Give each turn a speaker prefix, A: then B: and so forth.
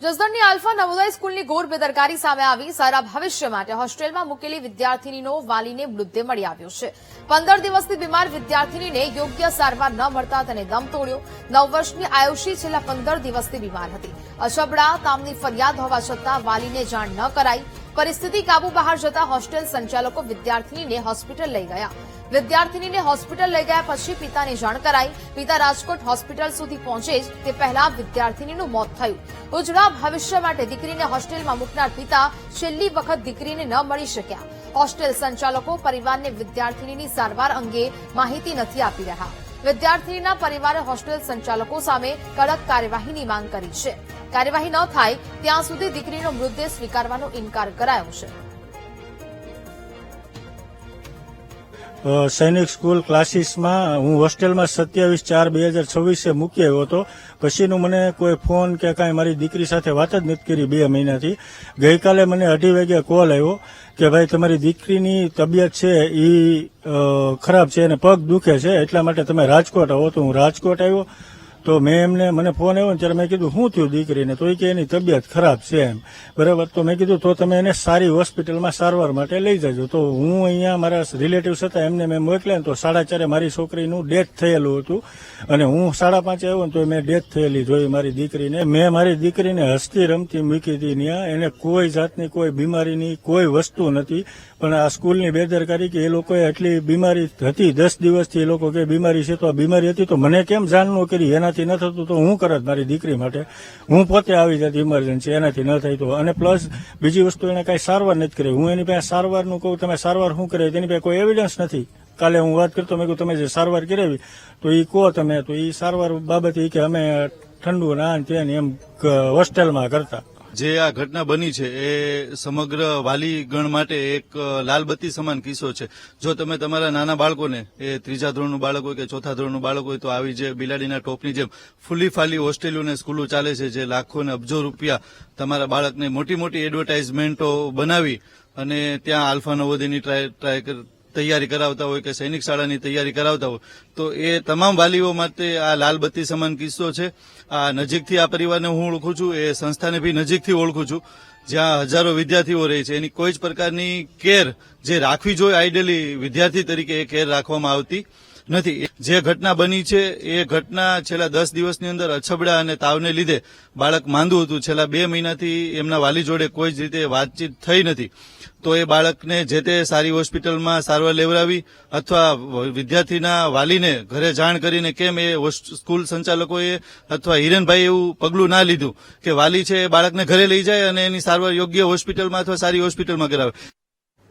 A: જસદણની alpha Navodaya સ્કૂલની ઘોર બેદરકારી સામે આવી સારા ભવિષ્ય માટે હોસ્ટેલમાં મૂકેલી વિદ્યાર્થીનીનો વાલીને મૃતદેહ મળી આવ્યો છે। 15 દિવસથી બીમાર વિદ્યાર્થીનીને યોગ્ય સારવાર ન મળતા તેને દમ તોડ્યો। 9 વર્ષની આયુષી છેલ્લા 15 દિવસથી બીમાર હતી। અછબડા તામની ફરિયાદ હોવા છતાં વાલીને જાણ ન કરાઈ। પરિસ્થિતિ કાબુ બહાર જતા હોસ્ટેલ સંચાલકો વિદ્યાર્થીનીને હોસ્પિટલ લઈ ગયા। વિદ્યાર્થીનીને હોસ્પિટલ લઈ ગયા પછી પિતાને જાણ કરાઈ। પિતા રાજકોટ હોસ્પિટલ સુધી પહોંચે જ તે પહેલા વિદ્યાર્થીનીનું મોત થયું। ઉજળા ભવિષ્ય માટે દીકરીને હોસ્ટેલમાં મૂકનાર પિતા છેલ્લી વખત દીકરીને ન મળી શક્યા। હોસ્ટેલ સંચાલકો પરિવારને વિદ્યાર્થીનીની સારવાર અંગે માહિતી નથી આપી રહ્યા। વિદ્યાર્થીનીના પરિવારે હોસ્ટેલ સંચાલકો સામે કડક કાર્યવાહીની માંગ કરી છે। કાર્યવાહી ન થાય ત્યાં સુધી દીકરીનો મૃતદેહ સ્વીકારવાનો ઇનકાર કરાયો છે।
B: સૈનિક સ્કૂલ ક્લાસીસમાં હું હોસ્ટેલમાં 27/4/2026 મૂકી આવ્યો હતો। પછીનું મને કોઈ ફોન કે કાંઈ મારી દીકરી સાથે વાત જ નથી કરી 2 મહિનાથી। ગઈકાલે મને 2:30 વાગે કોલ આવ્યો કે ભાઈ તમારી દીકરીની તબિયત છે એ ખરાબ છે અને પગ દુખે છે, એટલા માટે તમે રાજકોટ આવો। તો હું રાજકોટ આવ્યો તો મને ફોન આવ્યો ને ત્યારે મેં કીધું શું થયું દીકરીને, તો એ કે એની તબિયત ખરાબ છે એમ, બરાબર। તો મેં કીધું તો તમે એને સારી હોસ્પિટલમાં સારવાર માટે લઈ જજો। તો હું અહીંયા મારા રિલેટિવ્સ હતા એમને મેં મોકલ્યા ને તો 4:30 મારી છોકરીનું ડેથ થયેલું હતું અને હું 5:30 આવ્યો ને તો મેં ડેથ થયેલી જોઈ મારી દીકરીને। મેં મારી દીકરીને હસતી રમતી મૂકી હતી ત્યાં, એને કોઈ જાતની કોઈ બીમારીની કોઈ વસ્તુ નથી। પણ આ સ્કૂલની બેદરકારી કે એ લોકોએ આટલી બીમારી હતી 10 દિવસથી એ લોકો કે બીમારી છે, તો આ બીમારી હતી તો મને કેમ જાણ ન કરી, એનાથી ન થતું તો હું કરત મારી દીકરી માટે, હું પોતે આવી જતી ઇમરજન્સી, એનાથી ન થાય તો। અને પ્લસ બીજી વસ્તુ એને કાંઈ સારવાર નથી કરી। હું એની પાસે સારવારનું કહું તમે સારવાર શું કરે તેની પાસે કોઈ એવિડન્સ નથી। કાલે હું વાત કરતો મેં કહ્યું તમે જે સારવાર કરાવી તો એ કહો તમે, તો એ સારવાર બાબતે કે અમે ઠંડુ ના ત્યાં એમ હોસ્ટેલમાં કરતા।
C: જે આ ઘટના બની છે એ સમગ્ર વાલી ગણ માટે એક લાલબત્તી સમાન કિસ્સો છે। જો તમે તમારા નાના બાળકોને, એ 3જા ધોરણનું બાળક હોય કે 4થા ધોરણનું બાળક હોય, તો આવી જે બિલાડીના ટોપની જેમ ફૂલી ફાલી હોસ્ટેલો ને સ્કૂલો ચાલે છે, જે લાખો ને અબજો રૂપિયા તમારા બાળકને મોટી મોટી એડવર્ટાઇઝમેન્ટો બનાવી અને ત્યાં આલ્ફા નવોદયની તૈયારી કરાવતા હોય કે સૈનિક શાળાની તૈયારી કરાવતા હોય, તો એ તમામ વાલીઓ માટે આ લાલબત્તી સમાન કિસ્સો છે। આ નજીકથી આ પરિવારને હું ઓળખું છું, એ સંસ્થાને બી નજીકથી ઓળખું છું, જ્યાં હજારો વિદ્યાર્થીઓ રહે છે। એની કોઈ જ પ્રકારની કેર જે રાખવી જોઈએ આઈડિયલી વિદ્યાર્થી તરીકે એ કેર રાખવામાં આવતી નથી। જે ઘટના બની છે એ ઘટના છેલ્લા 10 દિવસની અંદર અછબડા અને તાવને લીધે બાળક માંદું હતું। છેલ્લા 2 મહિનાથી એમના વાલી જોડે કોઈ જ રીતે વાતચીત થઈ નથી। તો એ બાળકને જે તે સારી હોસ્પિટલમાં સારવાર લેવડાવી અથવા વિદ્યાર્થીના વાલીને ઘરે જાણ કરીને કેમ એ સ્કૂલ સંચાલકોએ અથવા હિરેનભાઈ એવું પગલું ના લીધું કે વાલી છે એ બાળકને ઘરે લઈ જાય અને એની સારવાર યોગ્ય હોસ્પિટલમાં અથવા સારી હોસ્પિટલમાં કરાવે।